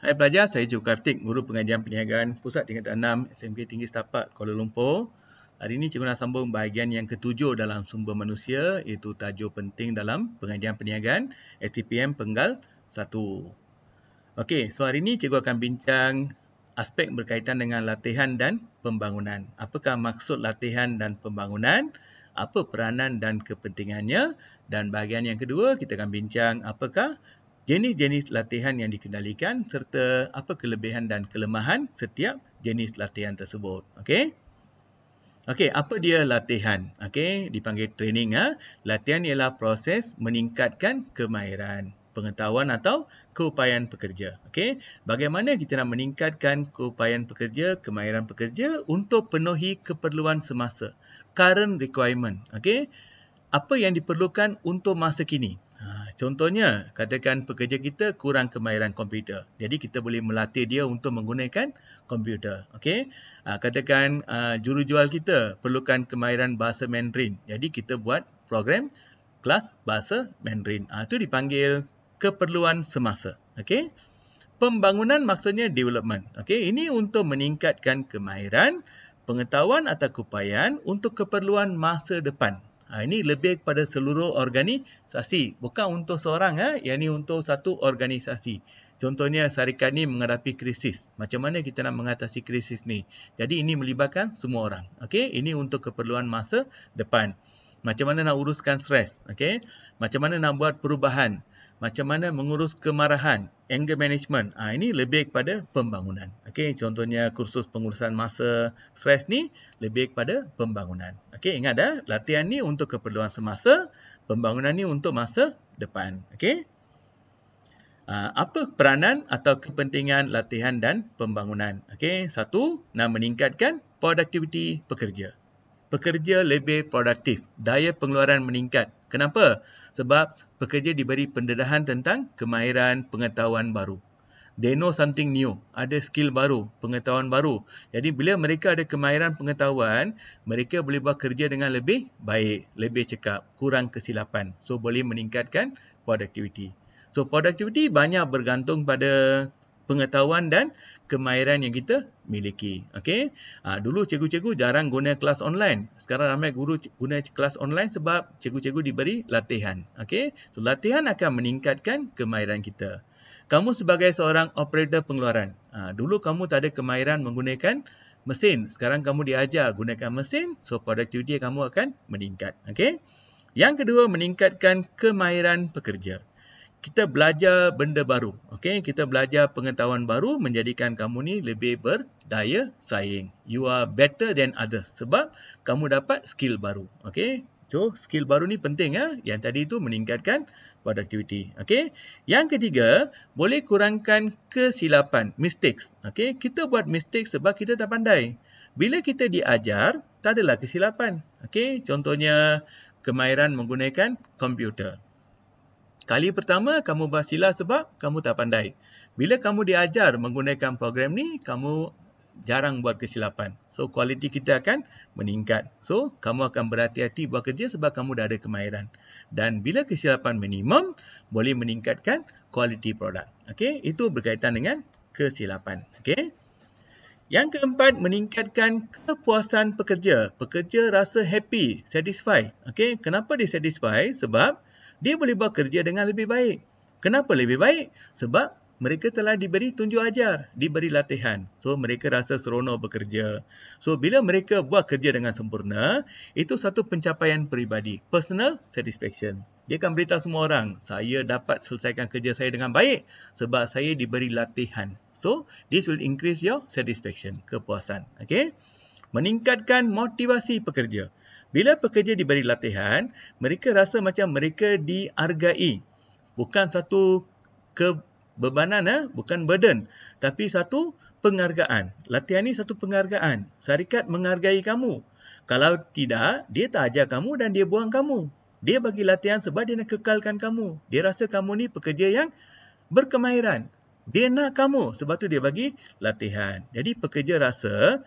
Hai pelajar, saya Ju Kartik, Guru Pengajian Perniagaan Pusat Tingkatan 6 SMK Tinggi Setapak Kuala Lumpur. Hari ini cikgu nak sambung bahagian yang ketujuh dalam sumber manusia, iaitu tajuk penting dalam pengajian perniagaan STPM Penggal 1. Okey, so hari ini cikgu akan bincang aspek berkaitan dengan latihan dan pembangunan. Apakah maksud latihan dan pembangunan? Apa peranan dan kepentingannya? Dan bahagian yang kedua, kita akan bincang apakah jenis-jenis latihan yang dikendalikan serta apa kelebihan dan kelemahan setiap jenis latihan tersebut. Okey? Okey, apa dia latihan? Okey, dipanggil training. Latihan ialah proses meningkatkan kemahiran, pengetahuan atau keupayaan pekerja. Okey, bagaimana kita nak meningkatkan keupayaan pekerja, kemahiran pekerja untuk penuhi keperluan semasa, current requirement. Okey, apa yang diperlukan untuk masa kini? Contohnya, katakan pekerja kita kurang kemahiran komputer. Jadi kita boleh melatih dia untuk menggunakan komputer. Okey. Katakan jurujual kita perlukan kemahiran bahasa Mandarin. Jadi kita buat program kelas bahasa Mandarin. Itu dipanggil keperluan semasa. Okey. Pembangunan maksudnya development. Okey, ini untuk meningkatkan kemahiran, pengetahuan atau keupayaan untuk keperluan masa depan. Ini lebih kepada seluruh organisasi, bukan untuk seorang, yang ini untuk satu organisasi. Contohnya syarikat ni menghadapi krisis. Macam mana kita nak mengatasi krisis ni? Jadi ini melibatkan semua orang. Okey, ini untuk keperluan masa depan. Macam mana nak uruskan stres? Okey, macam mana nak buat perubahan? Macam mana mengurus kemarahan, anger management. Ini lebih kepada pembangunan. Okey, contohnya kursus pengurusan masa stres ni lebih kepada pembangunan. Okey, ingat latihan ni untuk keperluan semasa, pembangunan ni untuk masa depan. Okey. Apa peranan atau kepentingan latihan dan pembangunan? Okey, satu, nak meningkatkan produktiviti pekerja. Pekerja lebih produktif, daya pengeluaran meningkat. Kenapa? Sebab pekerja diberi pendedahan tentang kemahiran pengetahuan baru. They know something new, ada skill baru, pengetahuan baru. Jadi bila mereka ada kemahiran pengetahuan, mereka boleh buat kerja dengan lebih baik, lebih cekap, kurang kesilapan. So boleh meningkatkan produktiviti. So produktiviti banyak bergantung pada pengetahuan dan kemahiran yang kita miliki. Okey. Dulu cikgu-cikgu jarang guna kelas online. Sekarang ramai guru guna kelas online sebab cikgu-cikgu diberi latihan. Okey. So latihan akan meningkatkan kemahiran kita. Kamu sebagai seorang operator pengeluaran. Dulu kamu tak ada kemahiran menggunakan mesin. Sekarang kamu diajar gunakan mesin, so produktiviti kamu akan meningkat. Okey. Yang kedua, meningkatkan kemahiran pekerja. Kita belajar benda baru. Okey, kita belajar pengetahuan baru menjadikan kamu ni lebih berdaya saing. You are better than others sebab kamu dapat skill baru. Okey. So, skill baru ni penting Yang tadi tu meningkatkan productivity. Okey. Yang ketiga, boleh kurangkan kesilapan, mistakes. Okey, kita buat mistake sebab kita tak pandai. Bila kita diajar, tak adalah kesilapan. Okey, contohnya kemahiran menggunakan komputer. Kali pertama, kamu buat silap sebab kamu tak pandai. Bila kamu diajar menggunakan program ni, kamu jarang buat kesilapan. So, kualiti kita akan meningkat. So, kamu akan berhati-hati buat kerja sebab kamu dah ada kemahiran. Dan bila kesilapan minimum, boleh meningkatkan kualiti produk. Okey, itu berkaitan dengan kesilapan. Okey. Yang keempat, meningkatkan kepuasan pekerja. Pekerja rasa happy, satisfied. Okey, kenapa dia satisfied? Sebab dia boleh buat kerja dengan lebih baik. Kenapa lebih baik? Sebab mereka telah diberi tunjuk ajar, diberi latihan. So, mereka rasa seronok bekerja. So, bila mereka buat kerja dengan sempurna, itu satu pencapaian peribadi. Personal satisfaction. Dia akan beritahu semua orang, saya dapat selesaikan kerja saya dengan baik sebab saya diberi latihan. So, this will increase your satisfaction, kepuasan. Okay? Meningkatkan motivasi pekerja. Bila pekerja diberi latihan, mereka rasa macam mereka dihargai. Bukan satu kebebanan, bukan burden. Tapi satu penghargaan. Latihan ni satu penghargaan. Syarikat menghargai kamu. Kalau tidak, dia tak ajar kamu dan dia buang kamu. Dia bagi latihan sebab dia nak kekalkan kamu. Dia rasa kamu ni pekerja yang berkemahiran. Dia nak kamu, sebab tu dia bagi latihan. Jadi pekerja rasa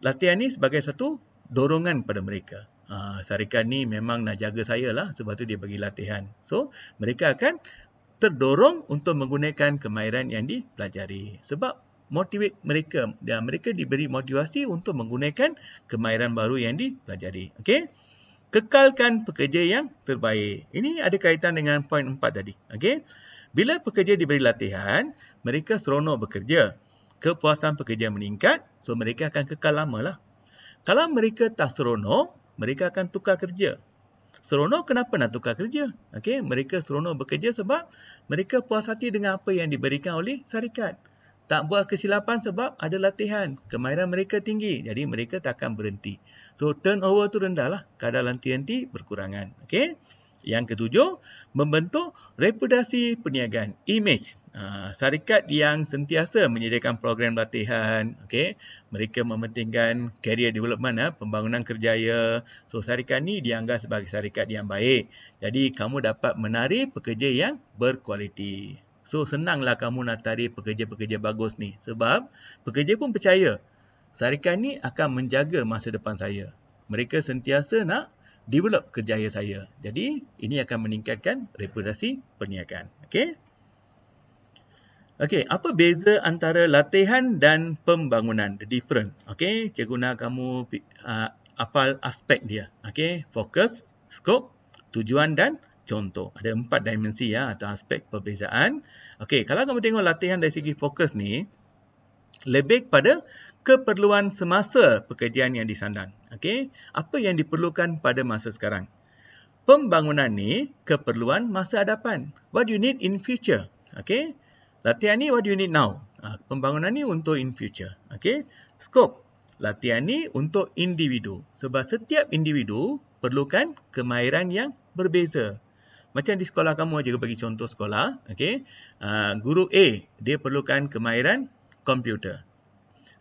latihan ni sebagai satu dorongan pada mereka. Syarikat ni memang nak jaga saya lah, sebab tu dia bagi latihan. So, mereka akan terdorong untuk menggunakan kemahiran yang dipelajari. Sebab motivate mereka dan mereka diberi motivasi untuk menggunakan kemahiran baru yang dipelajari. Okey. Kekalkan pekerja yang terbaik. Ini ada kaitan dengan poin 4 tadi. Okey. Bila pekerja diberi latihan, mereka seronok bekerja. Kepuasan pekerja meningkat, so mereka akan kekal lama lah. Kalau mereka tak seronok, mereka akan tukar kerja. Seronok kenapa nak tukar kerja? Okey, mereka seronok bekerja sebab mereka puas hati dengan apa yang diberikan oleh syarikat. Tak buat kesilapan sebab ada latihan. Kemahiran mereka tinggi, jadi mereka tak akan berhenti. So, turnover tu rendah lah. Kadar lanti-lanti berkurangan. Okey. Yang ketujuh, membentuk reputasi perniagaan, image. Syarikat yang sentiasa menyediakan program latihan, okay? Mereka mementingkan career development, pembangunan kerjaya. So, syarikat ni dianggap sebagai syarikat yang baik. Jadi, kamu dapat menarik pekerja yang berkualiti. So, senanglah kamu nak tarik pekerja-pekerja bagus ni. Sebab, pekerja pun percaya, syarikat ni akan menjaga masa depan saya. Mereka sentiasa nak develop kerjaya saya. Jadi, ini akan meningkatkan reputasi perniagaan. Okey. Okey, apa beza antara latihan dan pembangunan? The difference. Okey, cikgu nak kamu hafal aspek dia. Okey, fokus, skop, tujuan dan contoh. Ada 4 dimensi ya atau aspek perbezaan. Okey, kalau kamu tengok latihan dari segi fokus ni, lebih kepada keperluan semasa pekerjaan yang disandang. Okey, apa yang diperlukan pada masa sekarang? Pembangunan ni keperluan masa hadapan. What you need in future? Okey. Latihan ni what you need now. Pembangunan ni untuk in future. Okey. Skop. Latihan ni untuk individu. Sebab setiap individu perlukan kemahiran yang berbeza. Macam di sekolah kamu, cikgu bagi contoh sekolah. Okey. Guru A, dia perlukan kemahiran komputer.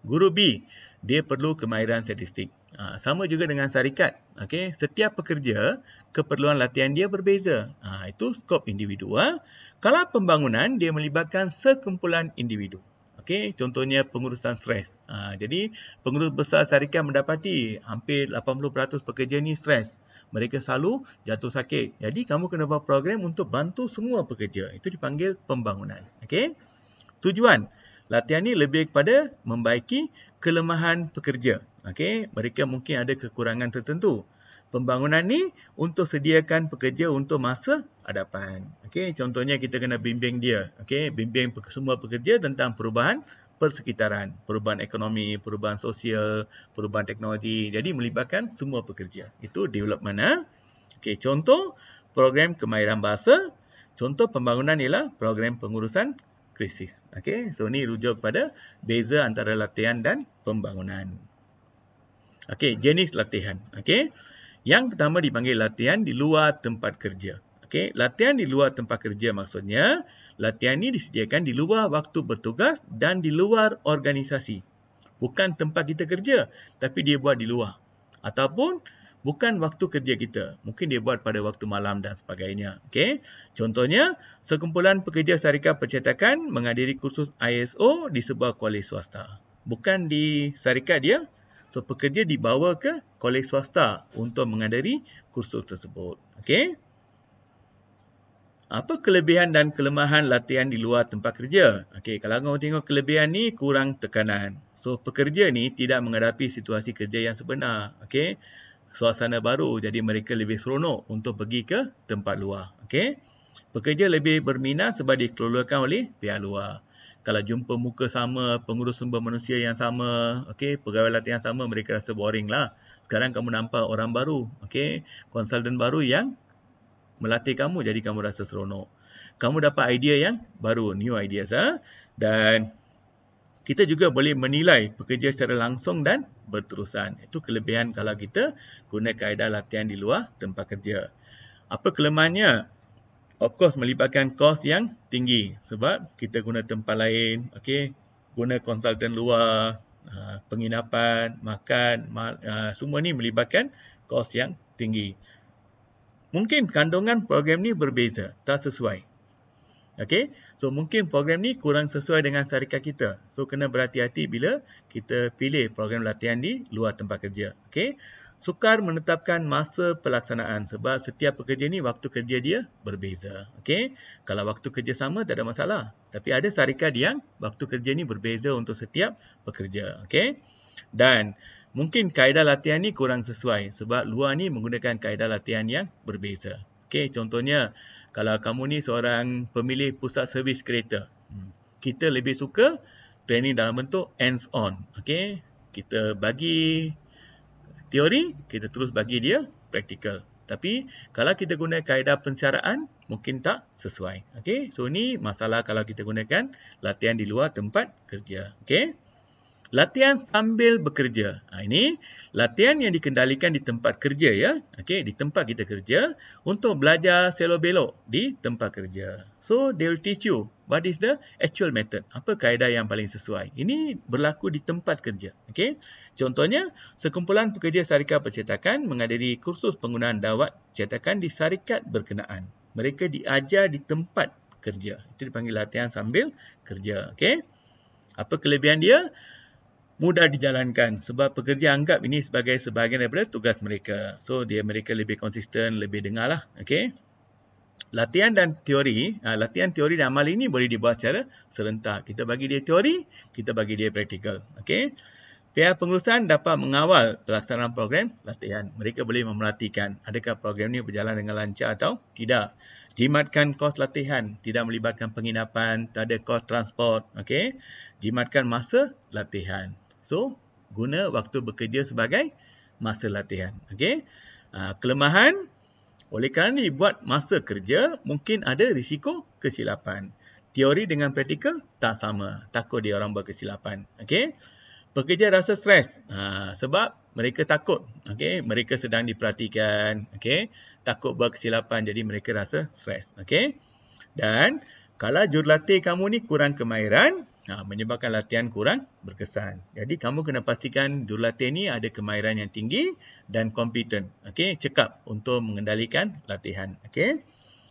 Guru B, dia perlu kemahiran statistik. Sama juga dengan syarikat. Okay? Setiap pekerja, keperluan latihan dia berbeza. Itu skop individu. Kalau pembangunan, dia melibatkan sekumpulan individu. Okay? Contohnya pengurusan stres. Jadi, pengurus besar syarikat mendapati hampir 80% pekerja ni stres. Mereka selalu jatuh sakit. Jadi, kamu kena buat program untuk bantu semua pekerja. Itu dipanggil pembangunan. Okay? Tujuan. Latihan ni lebih kepada membaiki kelemahan pekerja. Okey, mereka mungkin ada kekurangan tertentu. Pembangunan ni untuk sediakan pekerja untuk masa hadapan. Okey, contohnya kita kena bimbing dia. Okey, bimbing semua pekerja tentang perubahan persekitaran, perubahan ekonomi, perubahan sosial, perubahan teknologi. Jadi melibatkan semua pekerja. Itu development. Okey, contoh program kemahiran bahasa. Contoh pembangunan ialah program pengurusan krisis. Okey, so ni rujuk pada beza antara latihan dan pembangunan. Okey, jenis latihan. Okey, yang pertama dipanggil latihan di luar tempat kerja. Okey, latihan di luar tempat kerja maksudnya latihan ni disediakan di luar waktu bertugas dan di luar organisasi. Bukan tempat kita kerja, tapi dia buat di luar. Ataupun bukan waktu kerja kita. Mungkin dia buat pada waktu malam dan sebagainya. Okey. Contohnya, sekumpulan pekerja syarikat percetakan menghadiri kursus ISO di sebuah kolej swasta. Bukan di syarikat dia. So, pekerja dibawa ke kolej swasta untuk menghadiri kursus tersebut. Okey. Apa kelebihan dan kelemahan latihan di luar tempat kerja? Okey, kalau kamu tengok kelebihan ni kurang tekanan. So, pekerja ni tidak menghadapi situasi kerja yang sebenar. Okey. Suasana baru, jadi mereka lebih seronok untuk pergi ke tempat luar. Okey. Pekerja lebih berminat sebab dikeluarkan oleh pihak luar. Kalau jumpa muka sama, pengurus sumber manusia yang sama, okey, pegawai latihan sama, mereka rasa boring lah. Sekarang kamu nampak orang baru, okey, konsultan baru yang melatih kamu, jadi kamu rasa seronok. Kamu dapat idea yang baru, new ideas. Dan kita juga boleh menilai pekerja secara langsung dan berterusan. Itu kelebihan kalau kita guna kaedah latihan di luar tempat kerja. Apa kelemahannya? Of course, melibatkan kos yang tinggi. Sebab kita guna tempat lain, okay? Guna konsultan luar, penginapan, makan, semua ni melibatkan kos yang tinggi. Mungkin kandungan program ni berbeza, tak sesuai. Okey, so mungkin program ni kurang sesuai dengan syarikat kita. So kena berhati-hati bila kita pilih program latihan di luar tempat kerja. Okey, Sukar menetapkan masa pelaksanaan sebab setiap pekerja ni waktu kerja dia berbeza. Okey, kalau waktu kerja sama tak ada masalah. Tapi ada syarikat yang waktu kerja ni berbeza untuk setiap pekerja. Okey. Dan mungkin kaedah latihan ni kurang sesuai sebab luar ni menggunakan kaedah latihan yang berbeza. Okey, contohnya kalau kamu ni seorang pemilik pusat servis kereta, kita lebih suka training dalam bentuk hands on. Okey, kita bagi teori, kita terus bagi dia praktikal. Tapi kalau kita guna kaedah pensyaraan, mungkin tak sesuai. Okey, so ni masalah kalau kita gunakan latihan di luar tempat kerja. Okey. Latihan sambil bekerja. Ini latihan yang dikendalikan di tempat kerja ya. Okey, di tempat kita kerja untuk belajar selok-belok di tempat kerja. So, they will teach you what is the actual method. Apa kaedah yang paling sesuai. Ini berlaku di tempat kerja. Okey. Contohnya, sekumpulan pekerja syarikat percetakan menghadiri kursus penggunaan dawat cetakan di syarikat berkenaan. Mereka diajar di tempat kerja. Itu dipanggil latihan sambil kerja. Okey. Apa kelebihan dia? Mudah dijalankan sebab pekerja anggap ini sebagai sebahagian daripada tugas mereka. So, mereka lebih konsisten, lebih dengar lah. Okay. Latihan teori dan amal ini boleh dibuat secara serentak. Kita bagi dia teori, kita bagi dia praktikal. Okay. Pihak pengurusan dapat mengawal pelaksanaan program latihan. Mereka boleh memerhatikan adakah program ini berjalan dengan lancar atau tidak. Jimatkan kos latihan, tidak melibatkan penginapan, tak ada kos transport. Okay. Jimatkan masa latihan. So, guna waktu bekerja sebagai masa latihan. Okay. Kelemahan, oleh kerana dibuat masa kerja, mungkin ada risiko kesilapan. Teori dengan praktikal tak sama. Takut dia orang buat kesilapan. Okay. Pekerja rasa stres sebab mereka takut. Okay. Mereka sedang diperhatikan. Okay. Takut buat kesilapan, jadi mereka rasa stres. Okay. Dan kalau jurulatih kamu ni kurang kemahiran, menyebabkan latihan kurang berkesan. Jadi kamu kena pastikan jurulatih ni ada kemahiran yang tinggi dan kompeten. Okey, cekap untuk mengendalikan latihan. Okey.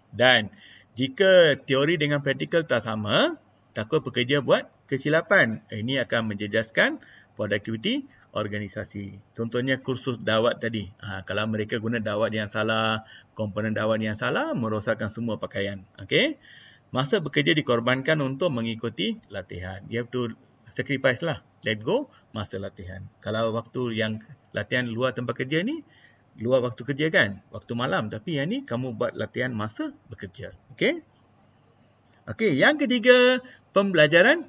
Dan jika teori dengan praktikal tak sama, takut pekerja buat kesilapan. Ini akan menjejaskan produktiviti organisasi. Contohnya kursus dawat tadi. Kalau mereka guna dawat yang salah, komponen dawat yang salah, merosakkan semua pakaian. Okey. Masa bekerja dikorbankan untuk mengikuti latihan. You have to sacrifice lah. Let go masa latihan. Kalau waktu yang latihan luar tempat kerja ni, luar waktu kerja kan, waktu malam. Tapi yang ni kamu buat latihan masa bekerja. Okey. Okey, yang ketiga, pembelajaran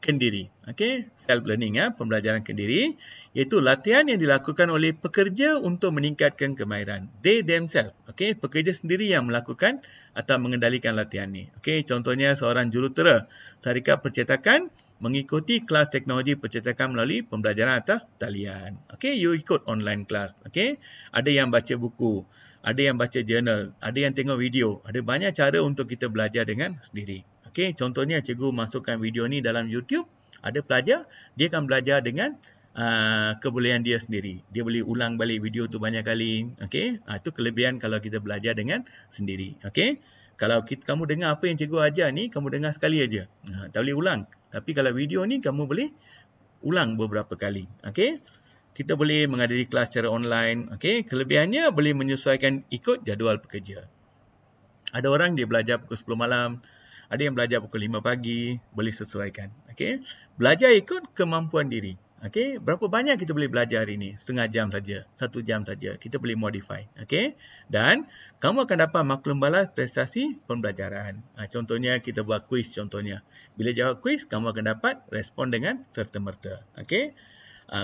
kendiri. Okey, self learning pembelajaran kendiri, iaitu latihan yang dilakukan oleh pekerja untuk meningkatkan kemahiran. They themselves. Okey, pekerja sendiri yang melakukan atau mengendalikan latihan ni. Okey, contohnya seorang jurutera syarikat percetakan mengikuti kelas teknologi percetakan melalui pembelajaran atas talian. Okey, you ikut online class. Okey, ada yang baca buku, ada yang baca jurnal, ada yang tengok video. Ada banyak cara untuk kita belajar dengan sendiri. Okey, contohnya cikgu masukkan video ni dalam YouTube, ada pelajar, dia akan belajar dengan kebolehan dia sendiri. Dia boleh ulang balik video tu banyak kali. Okey, itu kelebihan kalau kita belajar dengan sendiri. Okey, kalau kamu dengar apa yang cikgu ajar ni, kamu dengar sekali aja. Tak boleh ulang. Tapi kalau video ni, kamu boleh ulang beberapa kali. Okey, kita boleh menghadiri kelas secara online. Okey, kelebihannya boleh menyesuaikan ikut jadual pekerja. Ada orang dia belajar pukul 10 malam, ada yang belajar pukul 5 pagi, boleh sesuaikan. Okey. Belajar ikut kemampuan diri. Okey. Berapa banyak kita boleh belajar hari ini? Setengah jam saja, 1 jam saja. Kita boleh modify. Okey. Dan kamu akan dapat maklum balas prestasi pembelajaran. Contohnya kita buat kuis contohnya. Bila jawab kuis, kamu akan dapat respon dengan serta-merta. Okey.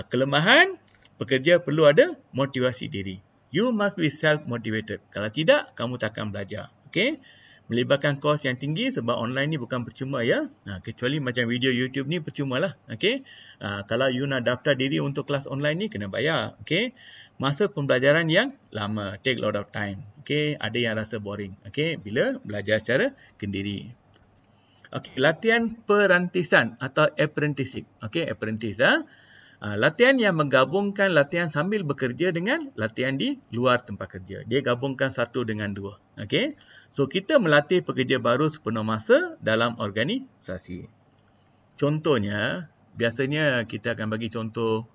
Kelemahan, pekerja perlu ada motivasi diri. You must be self-motivated. Kalau tidak, kamu takkan belajar. Okey. Melibatkan kos yang tinggi sebab online ni bukan percuma ya. Kecuali macam video YouTube ni percuma lah. Okay. Kalau you nak daftar diri untuk kelas online ni kena bayar. Okay. Masa pembelajaran yang lama. Take a lot of time. Okay. Ada yang rasa boring. Okay. Bila belajar secara kendiri. Okay. Latihan perantisan atau apprenticeship. Okay. Apprentice. Latihan yang menggabungkan latihan sambil bekerja dengan latihan di luar tempat kerja. Dia gabungkan satu dengan dua. Okay. So, kita melatih pekerja baru sepenuh masa dalam organisasi. Contohnya, biasanya kita akan bagi contoh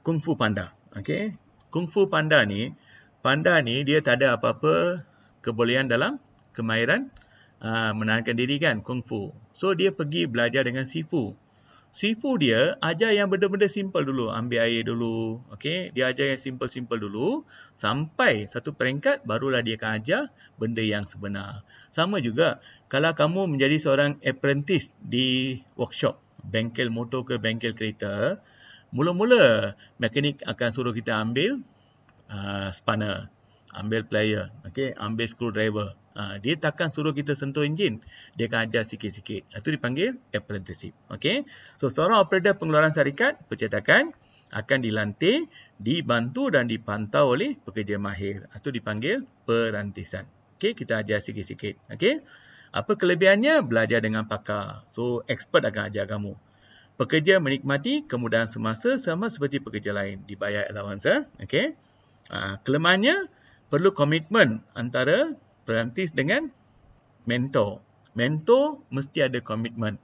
Kung Fu Panda. Okey. Kung Fu Panda ni dia tak ada apa-apa kebolehan dalam kemahiran menahankan diri kan, Kung Fu. So dia pergi belajar dengan Sifu. Sifu dia ajar yang benda-benda simple dulu. Ambil air dulu. Okey, dia ajar yang simple-simple dulu. Sampai satu peringkat, barulah dia akan ajar benda yang sebenar. Sama juga, kalau kamu menjadi seorang apprentice di workshop, bengkel motor ke bengkel kereta, mula-mula mekanik akan suruh kita ambil spanner, ambil plier, ambil screwdriver. Dia takkan suruh kita sentuh enjin. Dia akan ajar sikit-sikit. Itu dipanggil apprenticeship. So, seorang operator pengeluaran syarikat percetakan akan dilantik, dibantu dan dipantau oleh pekerja mahir. Itu dipanggil perantisan. Kita ajar sikit-sikit. Apa kelebihannya? Belajar dengan pakar. So, expert akan ajar kamu. Pekerja menikmati kemudahan semasa sama seperti pekerja lain. Dibayar allowance. Kelemahannya, perlu komitmen antara perantis dengan mentor. Mentor mesti ada komitmen.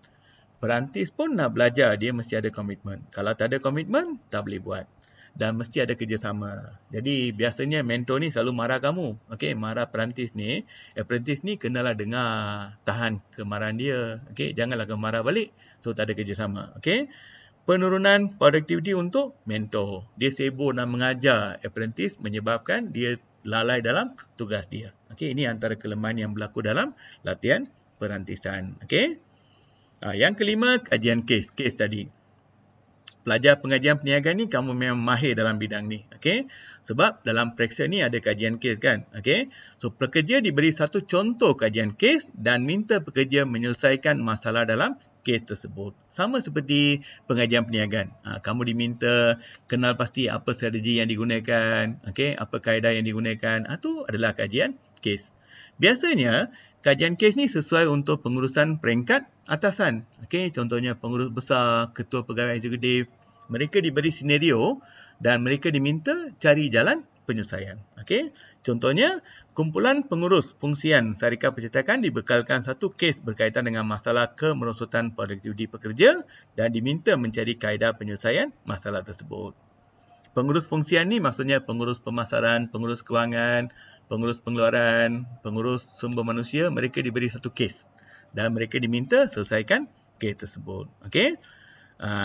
Perantis pun nak belajar, dia mesti ada komitmen. Kalau tak ada komitmen, tak boleh buat. Dan mesti ada kerjasama. Jadi biasanya mentor ni selalu marah kamu. Marah perantis ni. Apprentice ni kenalah dengar, tahan kemarahan dia. Janganlah kamu marah balik. So tak ada kerjasama. Penurunan produktiviti untuk mentor. Dia sibuk nak mengajar apprentice menyebabkan dia lalai dalam tugas dia. Ini antara kelemahan yang berlaku dalam latihan perantisan. Yang kelima, kajian kes tadi. Pelajar pengajian perniagaan ni kamu memang mahir dalam bidang ni. Sebab dalam periksa ni ada kajian kes kan. So pekerja diberi satu contoh kajian kes dan minta pekerja menyelesaikan masalah dalam kes tersebut. Sama seperti pengajian perniagaan. Kamu diminta kenal pasti apa strategi yang digunakan, apa kaedah yang digunakan. Itu adalah kajian kes. Biasanya, kajian kes ni sesuai untuk pengurusan peringkat atasan. Contohnya pengurus besar, ketua pegawai eksekutif. Mereka diberi senario dan mereka diminta cari jalan penyelesaian. Contohnya, kumpulan pengurus fungsian syarikat percetakan dibekalkan satu kes berkaitan dengan masalah kemerosotan produktiviti pekerja dan diminta mencari kaedah penyelesaian masalah tersebut. Pengurus fungsian ni maksudnya pengurus pemasaran, pengurus kewangan, pengurus pengeluaran, pengurus sumber manusia, mereka diberi satu kes dan mereka diminta selesaikan kes tersebut.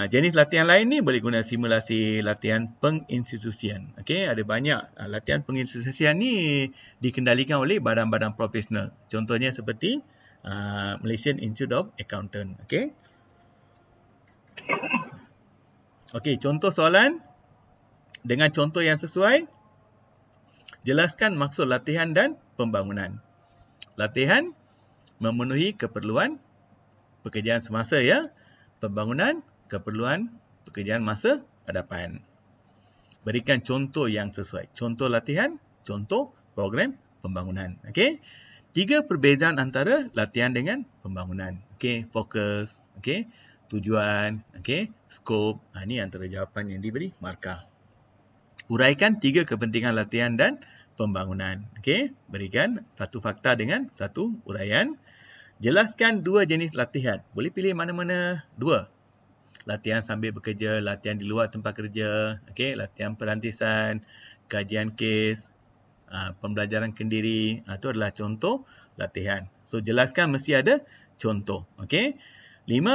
Jenis latihan lain ni boleh guna simulasi latihan penginstitusian. Ada banyak latihan penginstitusian ni dikendalikan oleh badan-badan profesional. Contohnya seperti Malaysian Institute of Accountant. Contoh soalan dengan contoh yang sesuai. Jelaskan maksud latihan dan pembangunan. Latihan memenuhi keperluan pekerjaan semasa ya. Pembangunan keperluan pekerjaan masa hadapan. Berikan contoh yang sesuai. Contoh latihan, contoh program pembangunan. 3 perbezaan antara latihan dengan pembangunan. Fokus, tujuan, skop. Ini antara jawapan yang diberi markah. Uraikan 3 kepentingan latihan dan pembangunan. Berikan satu fakta dengan satu uraian. Jelaskan 2 jenis latihan. Boleh pilih mana-mana 2. Latihan sambil bekerja, latihan di luar tempat kerja, latihan perantisan, kajian kes, pembelajaran kendiri. Itu adalah contoh latihan. So, jelaskan mesti ada contoh. 5.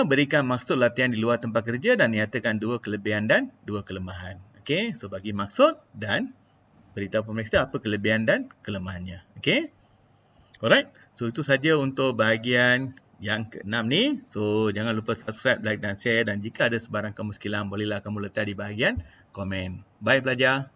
Berikan maksud latihan di luar tempat kerja dan nyatakan 2 kelebihan dan 2 kelemahan. So, bagi maksud dan beritahu pemeriksa apa kelebihan dan kelemahannya. Alright. So, itu saja untuk bahagian yang ke-6 ni. So, jangan lupa subscribe, like dan share. Dan jika ada sebarang kemuskilan, bolehlah kamu letak di bahagian komen. Bye pelajar.